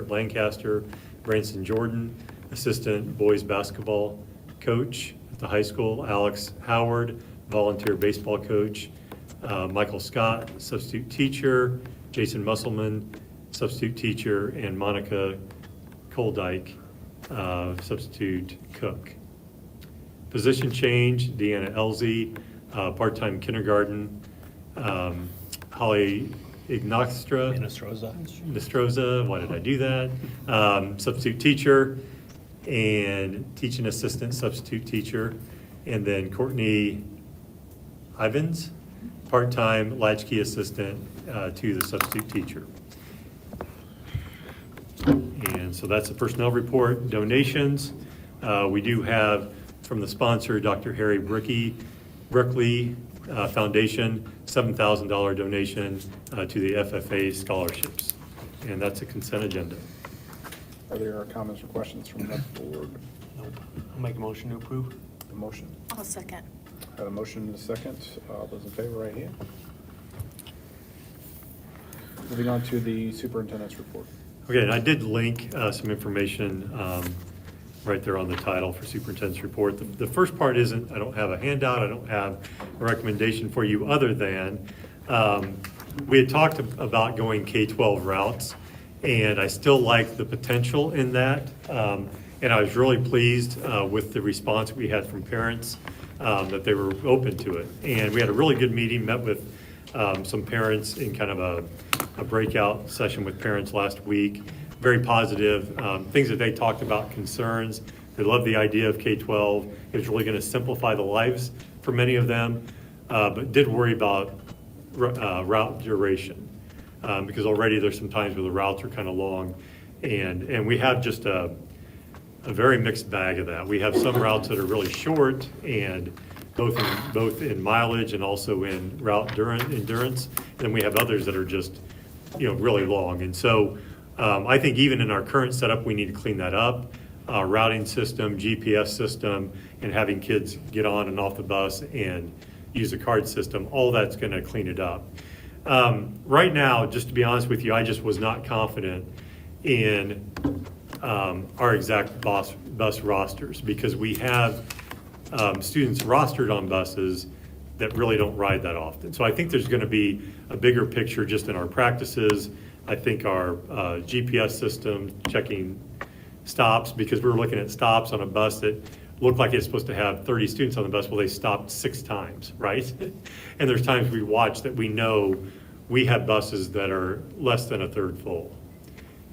Lancaster, Branson Jordan, assistant boys basketball coach at the high school, Alex Howard, volunteer baseball coach, Michael Scott, substitute teacher, Jason Musselman, substitute teacher, and Monica Koldyke, substitute cook. Position change, Deanna Elzy, part-time kindergarten, Holly Nostroza, why did I do that? Substitute teacher and teaching assistant substitute teacher. And then Courtney Ivins, part-time latchkey assistant to the substitute teacher. And so that's the personnel report. Donations, we do have from the sponsor, Dr. Harry Brickley Foundation, $7,000 donation to the FFA scholarships. And that's a consent agenda. Are there comments or questions from the board? Nope. I'll make a motion to approve. The motion. I'll second. Had a motion and a second. All those in favor, right hand. Moving on to the superintendent's report. Okay, and I did link some information right there on the title for superintendent's report. The first part isn't, I don't have a handout, I don't have a recommendation for you other than we had talked about going K-12 routes, and I still like the potential in that. And I was really pleased with the response we had from parents, that they were open to it. And we had a really good meeting, met with some parents in kind of a breakout session with parents last week. Very positive, things that they talked about, concerns. They love the idea of K-12. It was really gonna simplify the lives for many of them, but did worry about route duration. Because already there's some times where the routes are kind of long. And we have just a very mixed bag of that. We have some routes that are really short and both in mileage and also in route endurance. And then we have others that are just, really long. And so I think even in our current setup, we need to clean that up. Routing system, GPS system, and having kids get on and off the bus and use a card system, all that's gonna clean it up. Right now, just to be honest with you, I just was not confident in our exact bus rosters, because we have students rostered on buses that really don't ride that often. So I think there's gonna be a bigger picture just in our practices. I think our GPS system, checking stops, because we were looking at stops on a bus that looked like it's supposed to have 30 students on the bus. Well, they stopped 6 times, right? And there's times we watch that we know we have buses that are less than a third full.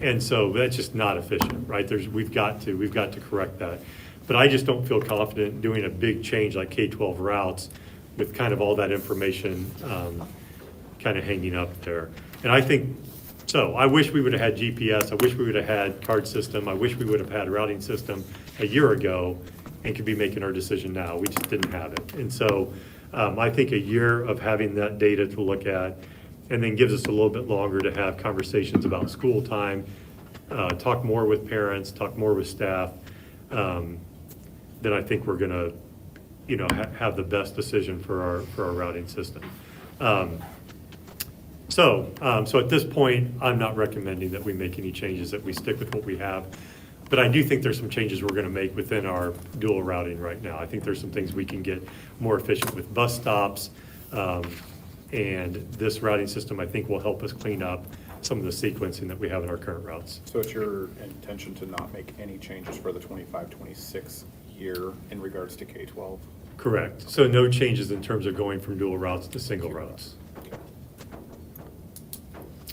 And so that's just not efficient, right? We've got to correct that. But I just don't feel confident doing a big change like K-12 routes with kind of all that information kind of hanging up there. And I think, so I wish we would have had GPS. I wish we would have had card system. I wish we would have had a routing system a year ago and could be making our decision now. We just didn't have it. And so I think a year of having that data to look at, and then gives us a little bit longer to have conversations about school time, talk more with parents, talk more with staff, then I think we're gonna, have the best decision for our routing system. So at this point, I'm not recommending that we make any changes, that we stick with what we have. But I do think there's some changes we're gonna make within our dual routing right now. I think there's some things we can get more efficient with bus stops. And this routing system, I think, will help us clean up some of the sequencing that we have in our current routes. So it's your intention to not make any changes for the 25-26 year in regards to K-12? Correct. So no changes in terms of going from dual routes to single routes. Okay.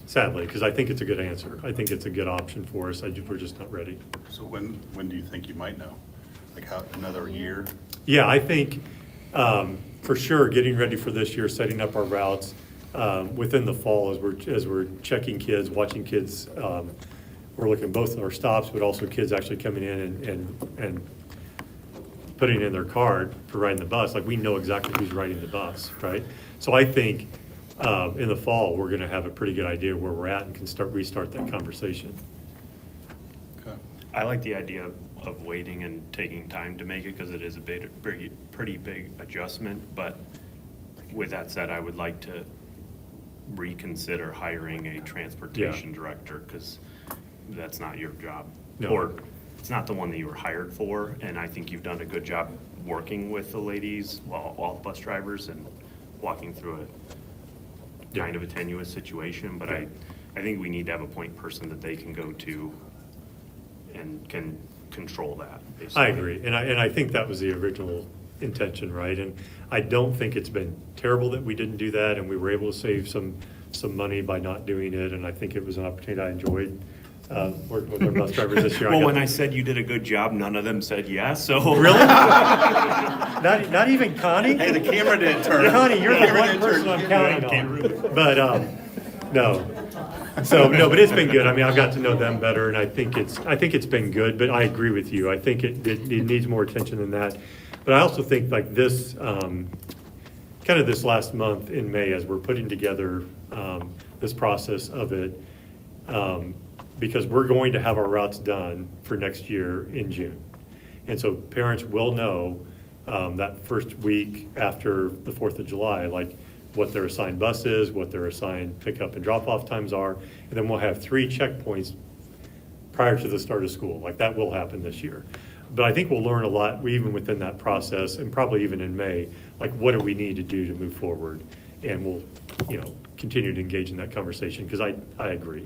Sadly, because I think it's a good answer. I think it's a good option for us. We're just not ready. So when do you think you might know? Like how, another year? Yeah, I think for sure getting ready for this year, setting up our routes within the fall as we're checking kids, watching kids. We're looking both at our stops, but also kids actually coming in and putting in their card for riding the bus. Like, we know exactly who's riding the bus, right? So I think in the fall, we're gonna have a pretty good idea where we're at and can restart that conversation. Okay. I like the idea of waiting and taking time to make it, because it is a pretty big adjustment. But with that said, I would like to reconsider hiring a transportation director, because that's not your job. No. Or it's not the one that you were hired for, and I think you've done a good job working with the ladies, well, all the bus drivers, and walking through a kind of a tenuous situation, but I think we need to have a point person that they can go to and can control that, basically. I agree, and I think that was the original intention, right? And I don't think it's been terrible that we didn't do that, and we were able to save some money by not doing it, and I think it was an opportunity I enjoyed, working with our bus drivers this year. Well, got when to- I said you did a good job, none of them said yes, so. Really? Not even Connie? Hey, the camera didn't turn. Connie, you're the Camera one didn't person turn. I'm counting on. But, no. So, no, but it's been good. I mean, I've got to know them better, and I think it's been good, but I agree with you. I think it needs more attention than that. But I also think like this, kind of this last month in May, as we're putting together this process of it, because we're going to have our routes done for next year in June. And so parents will know that first week after the 4th of July, like what their assigned bus is, what their assigned pickup and drop-off times are, and then we'll have 3 checkpoints prior to the start of school. Like that will happen this year. But I think we'll learn a lot, even within that process, and probably even in May, like what do we need to do to move forward? And we'll, continue to engage in that conversation, because I agree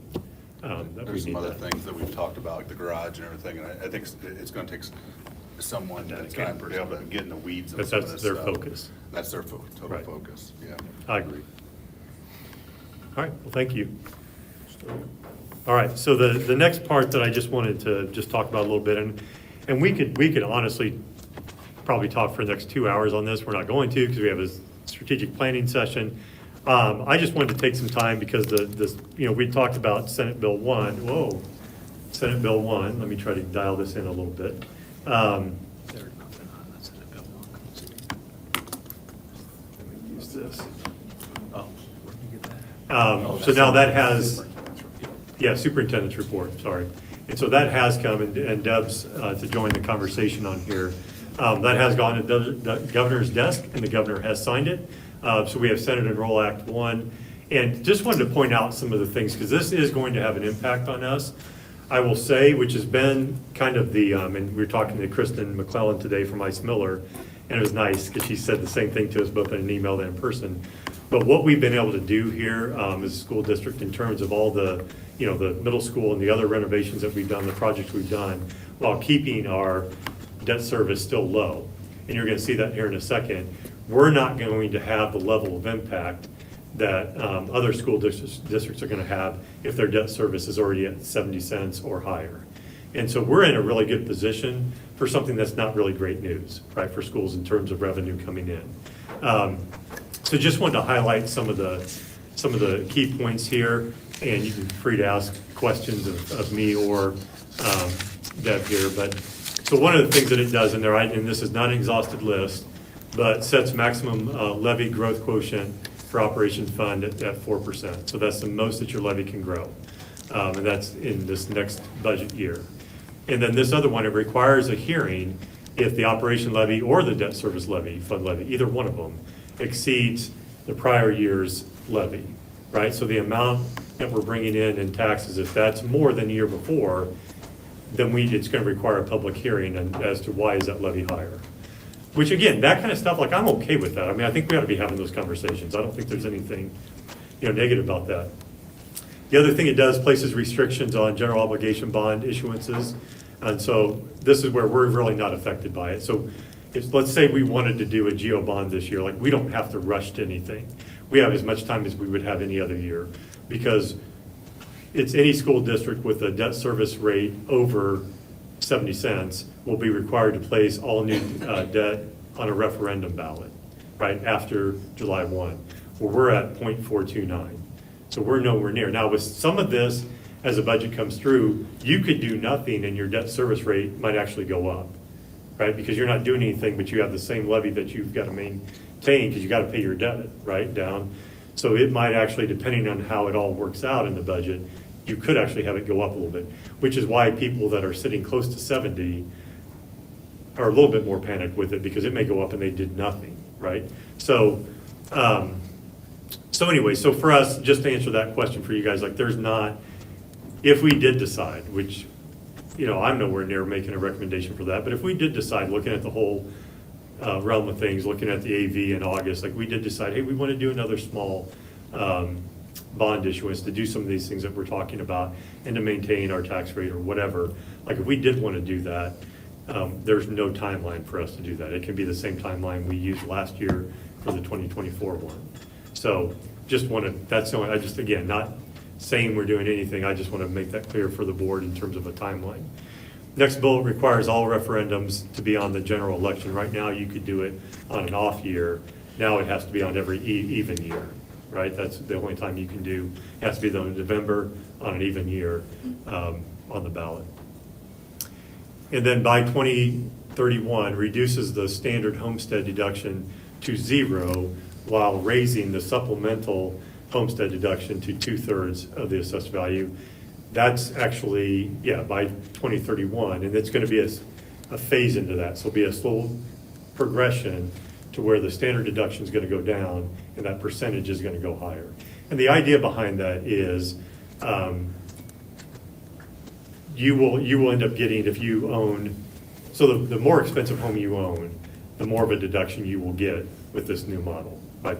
that we There's some need other that. things that we've talked about, like the garage and everything, and I think it's gonna take someone that's gonna be able to get in the weeds of But some of that's this their stuff. focus. That's their total Right. focus, yeah. I agree. All right, well, thank you. All right, so the next part that I just wanted to just talk about a little bit, and we could honestly probably talk for the next 2 hours on this. We're not going to, because we have a strategic planning session. I just wanted to take some time because we talked about Senate Bill 1. Senate Bill 1, let me try to dial this in a little bit. Let me use this. So now that has, superintendent's report, sorry. And so that has come, and Deb's to join the conversation on here. That has gone to the governor's desk, and the governor has signed it. So we have Senate Enroll Act 1. And just wanted to point out some of the things, because this is going to have an impact on us. I will say, which has been kind of and we were talking to Kristen McClellan today from Ice Miller, and it was nice, because she said the same thing to us both in an email and in person. But what we've been able to do here as a school district in terms of all the, the middle school and the other renovations that we've done, the projects we've done, while keeping our debt service still low. And you're going to see that here in a second. We're not going to have the level of impact that other school districts are going to have if their debt service is already at 70 cents or higher. And so we're in a really good position for something that's not really great news, right, for schools in terms of revenue coming in. So just wanted to highlight some of the key points here, and you can be free to ask questions of me or Deb here. But so one of the things that it does in there, and this is not an exhaustive list, but sets maximum levy growth quotient for operations fund at 4%. So that's the most that your levy can grow. And that's in this next budget year. And then this other one, it requires a hearing if the operation levy or the debt service levy, fund levy, either one of them, exceeds the prior year's levy, right? So the amount that we're bringing in taxes, if that's more than the year before, then it's going to require a public hearing as to why is that levy higher. Which again, that kind of stuff, like I'm okay with that. I mean, I think we ought to be having those conversations. I don't think there's anything, negative about that. The other thing it does, places restrictions on general obligation bond issuances. And so this is where we're really not affected by it. So let's say we wanted to do a GO bond this year, like we don't have to rush to anything. We have as much time as we would have any other year, because it's any school district with a debt service rate over 70 cents will be required to place all new debt on a referendum ballot, right, after July 1, where we're at 0.429. So we're nowhere near. Now, with some of this, as the budget comes through, you could do nothing and your debt service rate might actually go up, right? Because you're not doing anything, but you have the same levy that you've got to maintain because you got to pay your debt, right, down. So it might actually, depending on how it all works out in the budget, you could actually have it go up a little bit, which is why people that are sitting close to 70 are a little bit more panicked with it, because it may go up and they did nothing, right? So, anyway, so for us, just to answer that question for you guys, like there's not, if we did decide, which, I'm nowhere near making a recommendation for that, but if we did decide, looking at the whole realm of things, looking at the AV in August, like we did decide, hey, we want to do another small bond issuance to do some of these things that we're talking about and to maintain our tax rate or whatever. Like if we did want to do that, there's no timeline for us to do that. It can be the same timeline we used last year for the 2024 one. So just want to, that's the only, I just, again, not saying we're doing anything, I just want to make that clear for the board in terms of a timeline. Next bullet requires all referendums to be on the general election. Right now, you could do it on an off year. Now it has to be on every even year, right? That's the only time you can do, it has to be done in November on an even year on the ballot. And then by 2031, reduces the standard homestead deduction to 0 while raising the supplemental homestead deduction to 2/3 of the assessed value. That's actually, by 2031, and it's gonna be a phase into that. So it'll be a slow progression to where the standard deduction is gonna go down and that percentage is gonna go higher. And the idea behind that is, you will end up getting, if you own, so the more expensive home you own, the more of a deduction you will get with this new model by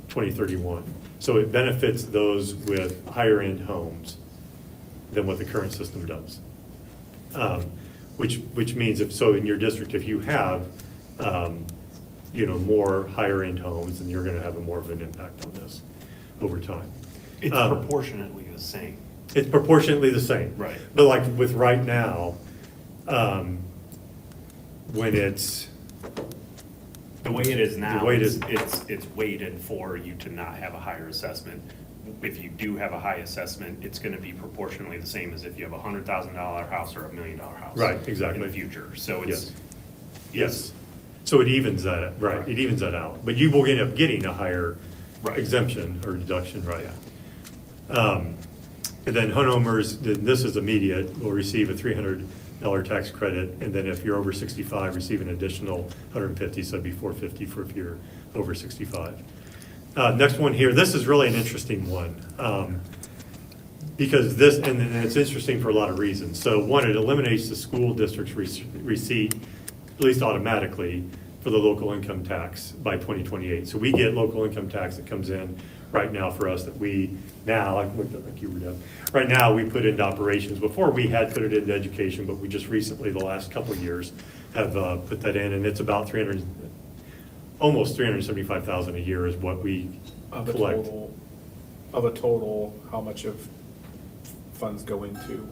2031. So it benefits those with higher end homes than what the current system does. Which means in your district, if you have, more higher end homes, then you're gonna have more of an impact on this over time. It's proportionately the same. It's proportionately the same. Right. But like with right now, when it's, The way it is now, The way it it's, is- it's weighted for you to not have a higher assessment. If you do have a high assessment, it's gonna be proportionally the same as if you have a $100,000 house or $1 million house. Right, exactly. In the future, so yes, it's. yes. So it evens that, right, Right. it evens that out. But you will end up getting a higher Right. exemption or deduction, right? And then homeowners, this is immediate, will receive a $300 tax credit. And then if you're over 65, receive an additional 150, so it'd be 450 for if you're over 65. Next one here, this is really an interesting one. Because this, and it's interesting for a lot of reasons. So one, it eliminates the school district's receipt, at least automatically, for the local income tax by 2028. So we get local income tax that comes in right now for us that we now, like you were doing, right now we put into operations. Before we had put it into education, but we just recently, the last couple of years, have put that in, and it's about almost 375,000 a year is what we Of a collect. total, how much of funds go into?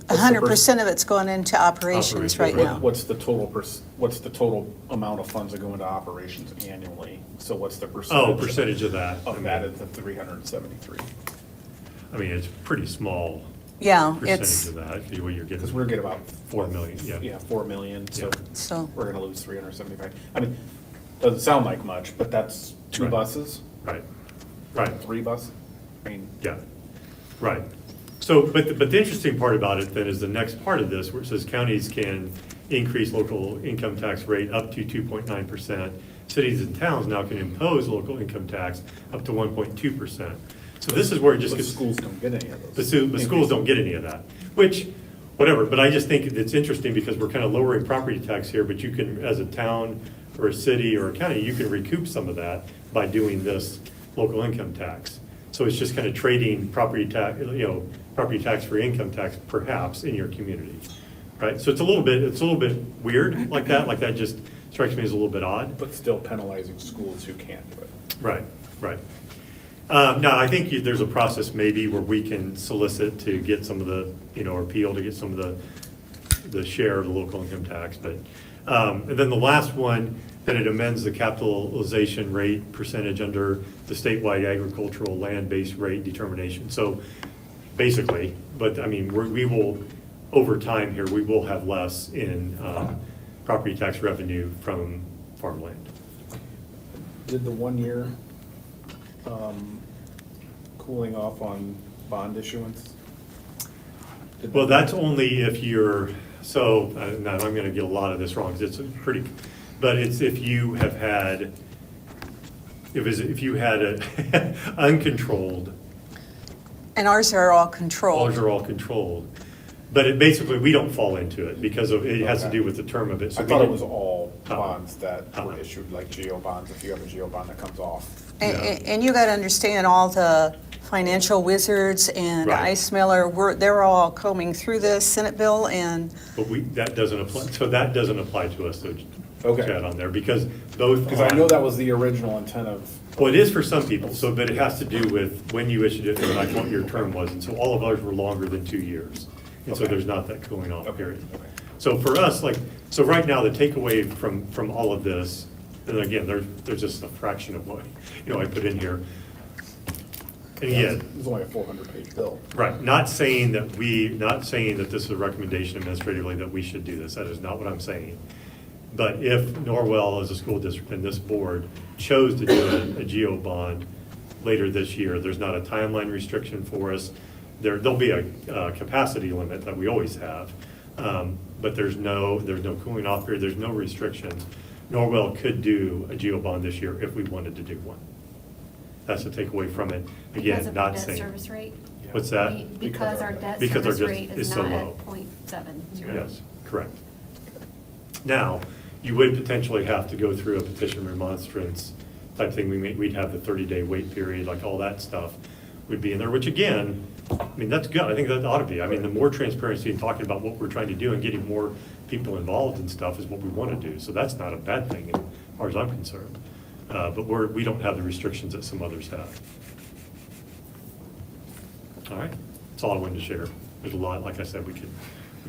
100% of it's going into operations right Operations, now. What's the total amount of funds that go into operations annually? So what's the percentage? Oh, percentage of that. Of that is the 373. I mean, it's pretty small Yeah, percentage it's, of that, if you- what you're getting. Because we're getting about 4 million, yeah. Yeah, 4 million, so Yeah. so, we're gonna lose 375. I mean, doesn't sound like much, but that's 2 Right. buses, Right, right. 3 buses. I mean, Yeah, right. So, but the interesting part about it then is the next part of this, where it says counties can increase local income tax rate up to 2.9%. Cities and towns now can impose local income tax up to 1.2%. So this is where it just but gets. schools don't get any of those. The schools don't get any of that, which, whatever, but I just think it's interesting because we're kind of lowering property tax here, but you can, as a town or a city or a county, you can recoup some of that by doing this local income tax. So it's just kind of trading property tax, property tax for income tax perhaps in your community, right? So it's a little bit weird like that just strikes me as a little bit odd. But still penalizing schools who can't do it. Right, right. Now, I think there's a process maybe where we can solicit to get some of the, or appeal to get some of the share of the local income tax, but, and then the last one, that it amends the capitalization rate percentage under the statewide agricultural land-based rate determination. So basically, but I mean, we will, over time here, we will have less in property tax revenue from farmland. Did the 1 year cooling off on bond issuance? Did Well, that- that's only if you're, so, now I'm gonna get a lot of this wrong, because it's pretty, but it's if you have had, if you had an uncontrolled And ours are all controlled. Ours are all controlled. But it basically, we don't fall into it because of, it has to Okay. do with the term of it. So I we thought it didn't- was all bonds that were Uh-uh. issued, like geo bonds, if you have a geo bond that comes off. And, No. and you got to understand all the financial wizards and Right. Ice Miller, they're all combing through this Senate bill and, But that doesn't apply, so that doesn't apply to us, though, Okay. Chad, on there, because those. Because I know that was the original intent of, Well, it is for some people, so, but it has to do with when you issued it and like what your term was. And so all of ours were longer than 2 years. And so Okay. there's not that cooling off Okay, period. okay. So for us, like, so right now, the takeaway from all of this, and again, there's just a fraction of what, I put in here. And again, it was only a 400-page bill. right, not saying that this is a recommendation administratively that we should do this. That is not what I'm saying. But if Norwell as a school district and this board chose to do a geo bond later this year, there's not a timeline restriction for us. There'll be a capacity limit that we always have, but there's no cooling off period, there's no restrictions. Norwell could do a geo bond this year if we wanted to do one. That's the takeaway from it. Because Again, of our not debt saying. service rate? What's that? Because our debt Because our service debt rate is is so not low. at 0.70. Yes, correct. Now, you would potentially have to go through a petition remonstrance type thing. We'd have the 30-day wait period, like all that stuff would be in there, which again, I mean, that's good. I think that ought to be. I mean, the more transparency and talking about what we're trying to do and getting more people involved and stuff is what we want to do. So that's not a bad thing as far as I'm concerned. But we don't have the restrictions that some others have. All right, that's all I wanted to share. There's a lot, like I said, we could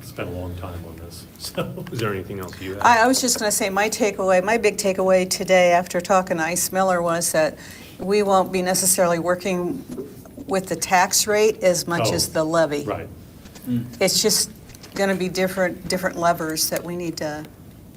spend a long time on this, so. Is there anything else you have? I was just going to say, my big takeaway today after talking to Ice Miller was that we won't be necessarily working with the tax rate as much as Oh, the levy. Right. It's just going to be different levers that we need to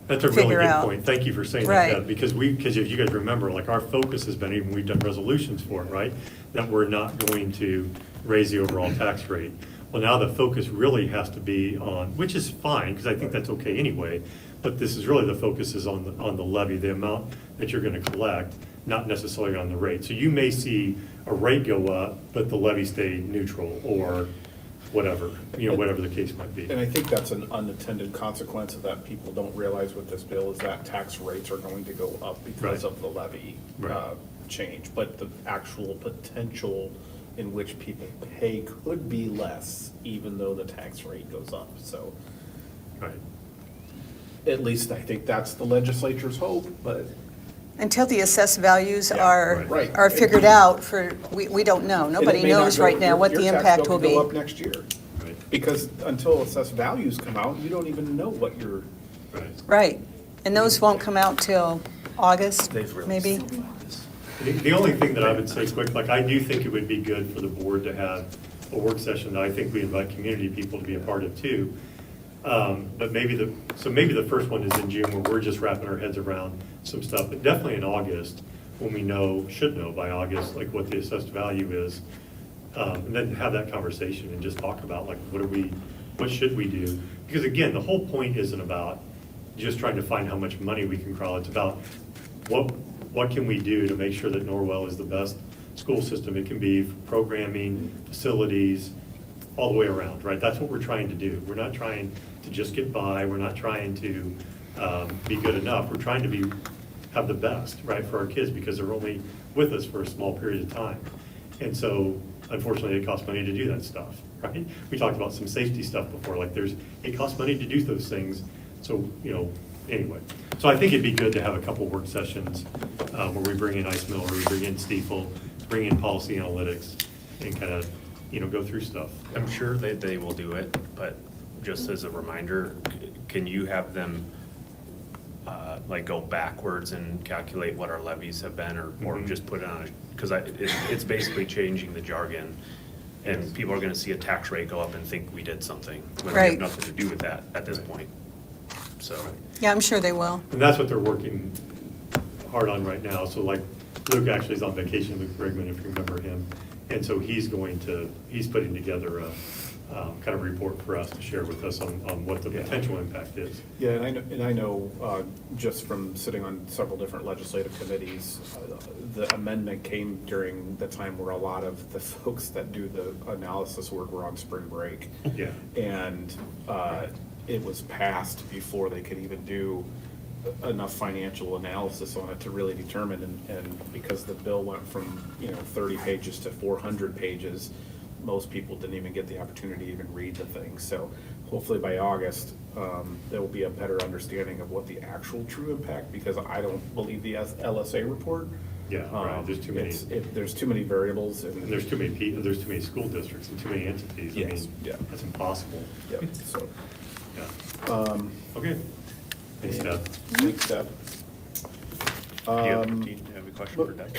That's a really figure good out. point. Thank you for saying Right. that, because if you guys remember, like, our focus has been, even we've done resolutions for it, right? That we're not going to raise the overall tax rate. Well, now the focus really has to be on, which is fine, because I think that's okay anyway, but this is really, the focus is on the levy, the amount that you're gonna collect, not necessarily on the rate. So you may see a rate go up, but the levy stay neutral, or whatever, whatever the case might be. And I think that's an unintended consequence of that people don't realize with this bill is that tax rates are going to go up because Right. of the levy Right. change. But the actual potential in which people pay could be less, even though the tax rate goes up. So Right. at least I think that's the legislature's hope, but Until the assessed values Yeah, are, right. are figured out we don't know. and it Nobody may not knows go- right now your- what the your tax impact bill will could go be. up next year. Right. Because until assessed values come out, you don't even know what your, Right. Right. And those won't come out till August, maybe? The only thing that I would say quick, like, I do think it would be good for the board to have a work session that I think we invite community people to be a part of too. But maybe the first one is in June, where we're just wrapping our heads around some stuff, but definitely in August, when we should know by August, like, what the assessed value is. And then have that conversation and just talk about, like, what should we do? Because again, the whole point isn't about just trying to find how much money we can crawl. It's about what can we do to make sure that Norwell is the best school system it can be, programming, facilities, all the way around, right? That's what we're trying to do. We're not trying to just get by. We're not trying to be good enough. We're trying to have the best, right, for our kids, because they're only with us for a small period of time. And so, unfortunately, it costs money to do that stuff, right? We talked about some safety stuff before, like, it costs money to do those things. So, anyway. So I think it'd be good to have a couple work sessions where we bring in Ice Mill, or we bring in Stiefel, bring in policy analytics, and kind of, go through stuff. I'm sure they will do it, but just as a reminder, can you have them like go backwards and calculate what our levies have been, or Mhm. just put it on, because it's basically changing the jargon, and people are gonna see a tax rate go up and think we did something, when we Right. have nothing to do with that at this Right. point. So, Yeah, I'm sure they will. And that's what they're working hard on right now. So like, Luke actually is on vacation, Luke Brigman, if you remember him. And so he's putting together kind of report for us to share with us on what the potential impact is. Yeah, and I know, just from sitting on several different legislative committees, the amendment came during the time where a lot of the folks that do the analysis work were on spring break. Yeah. And it was passed before they could even do enough financial analysis on it to really determine, and because the bill went from, 30 pages to 400 pages, most people didn't even get the opportunity to even read the thing. So hopefully by August, there will be a better understanding of what the actual true impact, because I don't believe the LSA report. Yeah, right, there's too many. There's too many variables and. And there's too many people, there's too many school districts and too many entities. I Yes, mean, yeah. That's impossible. Yep, so. Yeah. Okay. Thanks, Deb. Thanks, Deb. Do you have a question for Doug?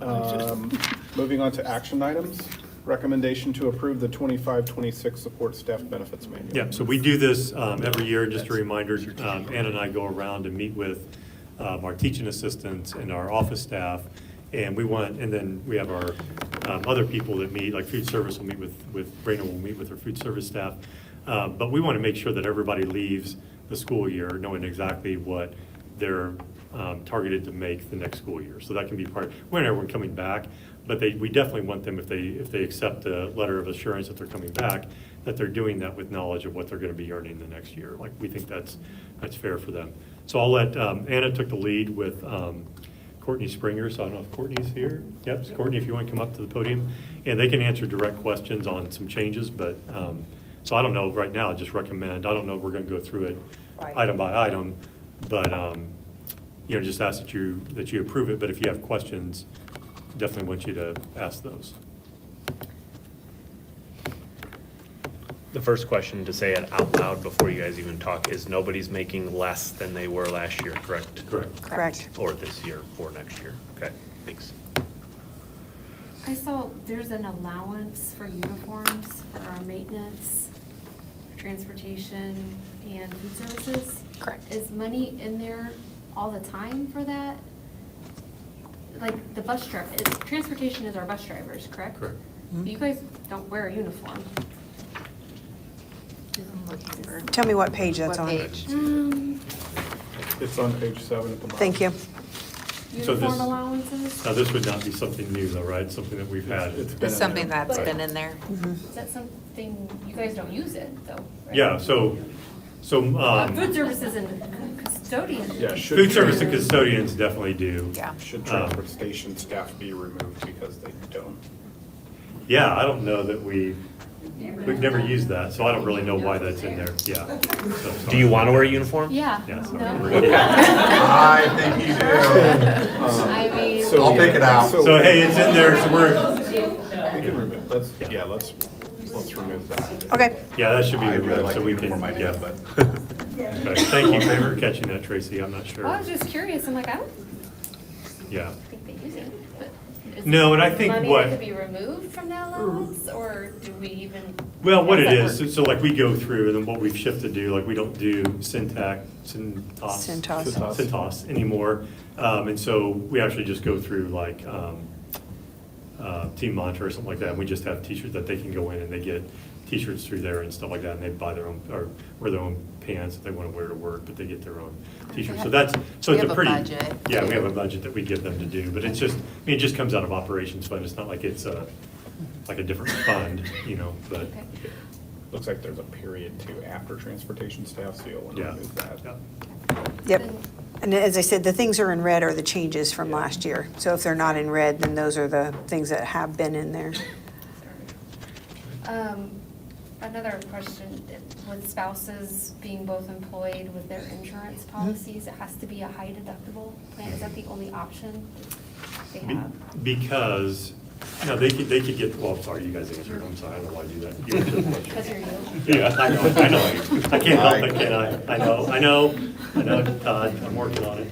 Oh. Moving on to action items, recommendation to approve the 25-26 support staff benefits manual. Yeah, so we do this every year, just a reminder, Ann and I go around and meet with our teaching assistants and our office staff, and then we have our other people that meet, like food service will meet with Brandon will meet with our food service staff, but we want to make sure that everybody leaves the school year knowing exactly what they're targeted to make the next school year. So that can be part, when everyone coming back, but we definitely want them, if they accept a letter of assurance that they're coming back, that they're doing that with knowledge of what they're going to be earning the next year. Like, we think that's fair for them. So I'll let, Anna took the lead with Courtney Springer, so I don't know if Courtney's here. Yep, so Courtney, if you want to come up to the podium, and they can answer direct questions on some changes, but, so I don't know, right now, I just recommend, I don't know if we're going to go through it item by item, but, just ask that you approve it, but if you have questions, definitely want you to ask those. The first question, to say it out loud before you guys even talk, is nobody's making less than they were last year, correct? Correct. Correct. Or this year for next year. Okay, thanks. I saw there's an allowance for uniforms for our maintenance, transportation, and food services. Correct. Is money in there all the time for that? Like the bus driver, transportation is our bus drivers, correct? Correct. You guys don't wear a uniform. Tell me what page that's What on. page? It's on page 7 at the bottom. Thank you. So Uniform this- allowances? Now, this would not be something new though, right? Something that we've had. It's been It's in something there. that's But- been in there. Is that something, you guys don't use it though, right? Yeah, so, Food services and custodians. Yeah, should. food service and custodians definitely do. Yeah. Should transportation staff be removed because they don't? Yeah, I don't know that we've never used that, so I don't really know why that's in there, yeah. So, Do you want to wear a uniform? Yeah. Yeah, sorry. No. I think you do. I mean. So- I'll take it out. So, hey, it's in there, so we're, We can remove, let's remove that. Okay. yeah, that should be I really removed, like so the we can, uniform idea, yeah. but Right. Thank you for catching that, Tracy, I'm not sure. I was just curious, I'm like, I don't Yeah. think they use it, but. is No, and I think money what- that could be removed from that allowance, or do we even? Well, what how it does that is, work? so like we go through, and then what we've shifted to do, like we don't do Centos anymore. And so we actually just go through like Team Mantra or something like that, and we just have t-shirts that they can go in and they get t-shirts through there and stuff like that, and they buy their own, or wear their own pants if they want to wear to work, but they get their own t-shirts. So that's, so We it's a have a pretty. budget, Yeah, we too. have a budget that we give them to do, but it's just, I mean, it just comes out of operations fund, it's not like it's like a different fund, but, Okay. Looks like there's a period too after transportation staff, so you'll want to yeah. remove that. Yeah. Yep. And as I said, the things are in red are the changes from last year. So if they're not in red, then those are the things that have been in there. Another question, with spouses being both employed with their insurance policies, it has to be a high deductible plan, is that the only option they have? Because, no, they could get, well, I'm sorry, you guys answered, I'm sorry, I don't know why I do that. You answered the question. Because you're you. Yeah, I know, I can't help it, can I? I know, Todd, I'm working on it.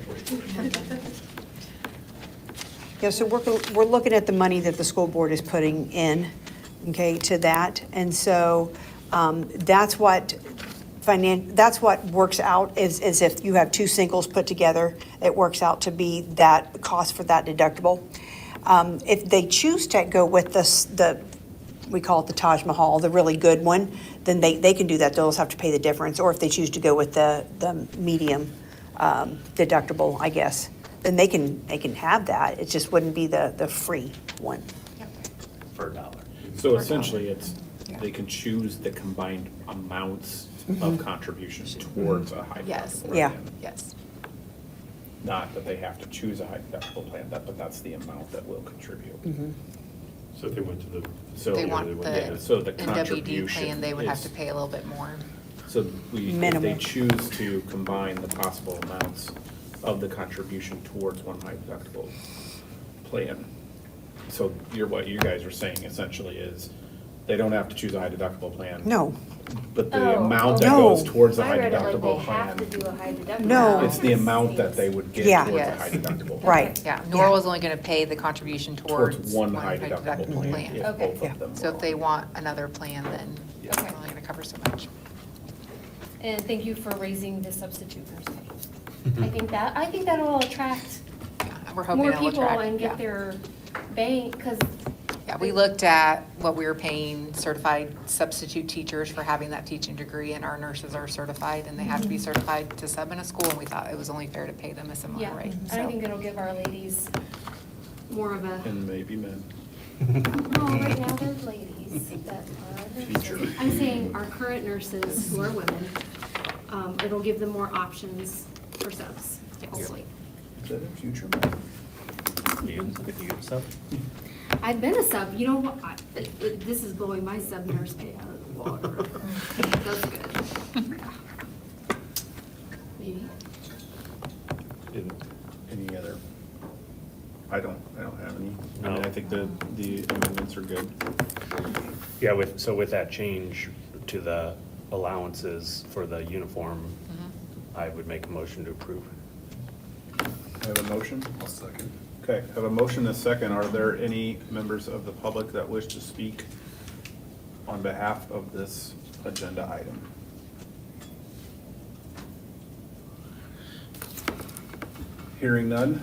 Yeah, so we're looking at the money that the school board is putting in, okay, to that. And so that's what works out is if you have two singles put together, it works out to be that cost for that deductible. If they choose to go with the we call it the Taj Mahal, the really good one, then they can do that. They'll just have to pay the difference. Or if they choose to go with the medium deductible, I guess, then they can have that. It just wouldn't be the free one. For $1. So essentially, it's, they can choose the combined amounts of contributions towards a high Yes. deductible Yeah. plan. Yes. Not that they have to choose a high deductible plan, but that's the amount that will contribute. So if they went to the. So They yeah, want went the to So the NWD contribution plan, they would have is- to pay a little bit more. So if they Minimal. choose to combine the possible amounts of the contribution towards one high deductible plan. So what you guys are saying essentially is, they don't have to choose a high deductible plan. No, But the Oh, amount that okay. goes towards the I high read it like deductible they have plan, to do a high deductible. No. it's the amount that they would get Yeah. towards a Yes. high deductible. right. Yeah, Norwell's only going to pay the contribution Towards towards one high deductible plan, if Okay. both of them. So were if they on. want another plan, then it's Okay. only going to cover so much. And thank you for raising the substitute nurse pay. I think that'll attract Yeah, we're hoping more it'll people attract. and yeah. get their bank, because Yeah, we looked at what we were paying certified substitute teachers for having that teaching degree, and our nurses are certified, and they have to be certified to sub in a school, and we thought it was only fair to pay them a similar yeah, rate. I So- think it'll give our ladies more of a, And maybe men. no, right now they're ladies that are Teacher. nurses. I'm saying our current nurses who are women, it'll give them more options for subs, hopefully. Is that a future man? You get stuff? I've been a sub, you know what, this is blowing my sub nurse pay out of the water. That's good. Maybe. Any other? I don't have any. I mean, No. I think the amendments are good. Yeah, with that change to the allowances for the uniform, I would make a motion to approve. I have a motion. I'll second. Okay, I have a motion and a second. Are there any members of the public that wish to speak on behalf of this agenda item? Hearing none,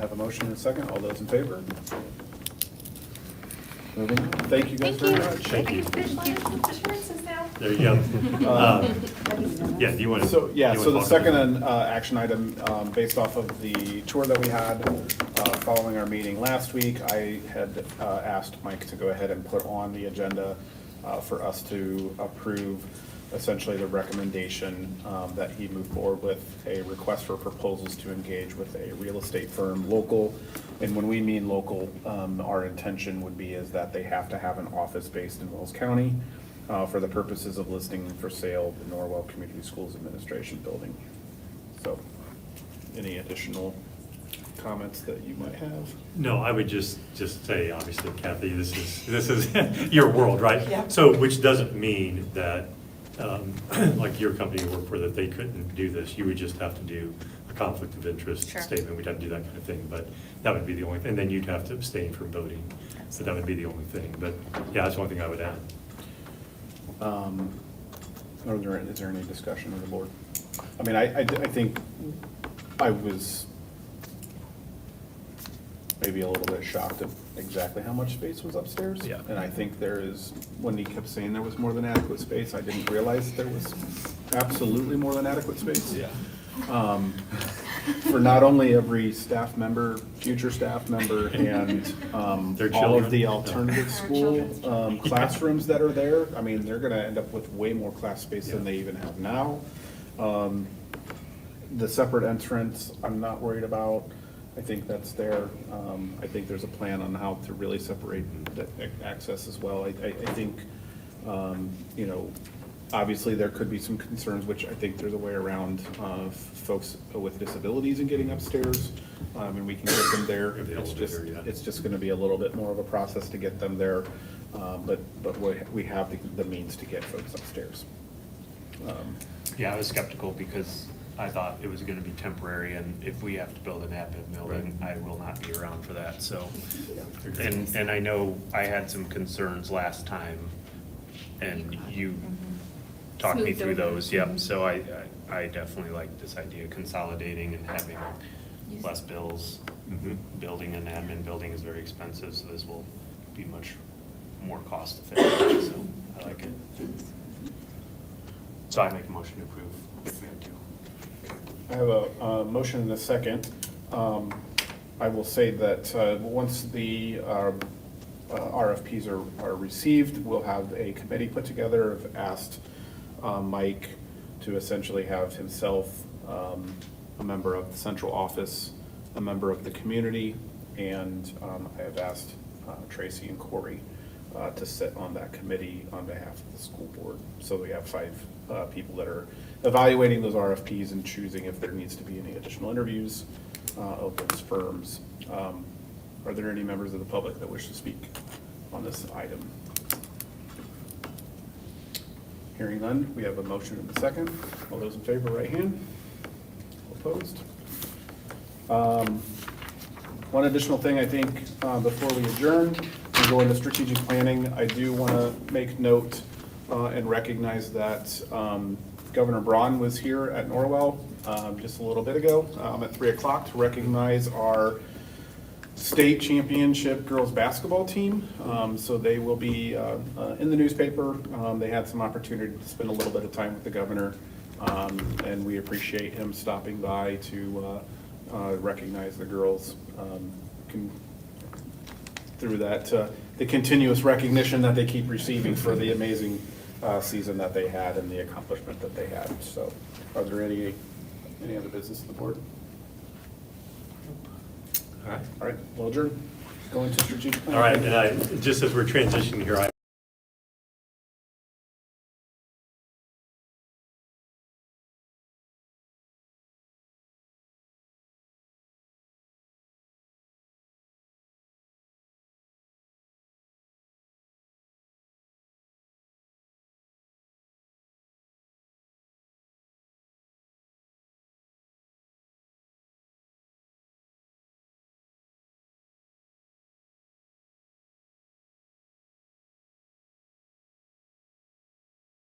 have a motion and a second. All those in favor? Moving. Thank you guys very much. Thank you. Assurances now. There you go. Yeah, do you want to? So, yeah, so the second action item, based off of the tour that we had following our meeting last week, I had asked Mike to go ahead and put on the agenda for us to approve essentially the recommendation that he moved forward with a request for proposals to engage with a real estate firm, local. And when we mean local, our intention would be is that they have to have an office based in Wells County for the purposes of listing for sale the Norwell Community Schools Administration Building. So, any additional comments that you might have? No, I would just say, obviously, Kathy, this is your world, right? Yeah. So, which doesn't mean that, like your company you work for, that they couldn't do this. You would just have to do a conflict of interest Sure. statement. We'd have to do that kind of thing, but that would be the only, and then you'd have to abstain from voting. So that would be the only thing, but yeah, that's one thing I would add. Is there any discussion on the board? I mean, I think I was maybe a little bit shocked at exactly how much space was upstairs. Yeah. And I think there is, when he kept saying there was more than adequate space, I didn't realize there was absolutely more than adequate space. Yeah. For not only every staff member, future staff member, and Their all of children. the alternative school classrooms that are there. I mean, they're gonna end up with way more class space than they even have now. The separate entrance, I'm not worried about. I think that's there. I think there's a plan on how to really separate the access as well. I think, you know, obviously there could be some concerns, which I think there's a way around folks with disabilities in getting upstairs, and we can get them there. Yeah, the It's just, elevator, yeah. it's just gonna be a little bit more of a process to get them there, but we have the means to get folks upstairs. Yeah, I was skeptical because I thought it was gonna be temporary, and if we have to build an admin building, I will not be around for that, so. And I know I had some concerns last time, and you talked me Smoothed through over. those, yep. So I definitely like this idea of consolidating and having less bills. Building an admin building is very expensive, so this will be much more cost efficient, so I like it. So I make a motion to approve if we have to. I have a motion and a second. I will say that once the RFPs are received, we'll have a committee put together. I've asked Mike to essentially have himself, a member of the central office, a member of the community, and I have asked Tracy and Corey to sit on that committee on behalf of the school board. So we have 5 people that are evaluating those RFPs and choosing if there needs to be any additional interviews of those firms. Are there any members of the public that wish to speak on this item? Hearing none, we have a motion and a second. All those in favor, right hand. All opposed? One additional thing, I think, before we adjourn and go into strategic planning, I do want to make note and recognize that Governor Braun was here at Norwell just a little bit ago at 3 o'clock to recognize our state championship girls basketball team. So they will be in the newspaper. They had some opportunity to spend a little bit of time with the governor, and we appreciate him stopping by to recognize the girls through that, the continuous recognition that they keep receiving for the amazing season that they had and the accomplishment that they had. So are there any other business on the board? All right. All right, well, adjourn. Go into strategic planning. All right, and just as we're transitioning here,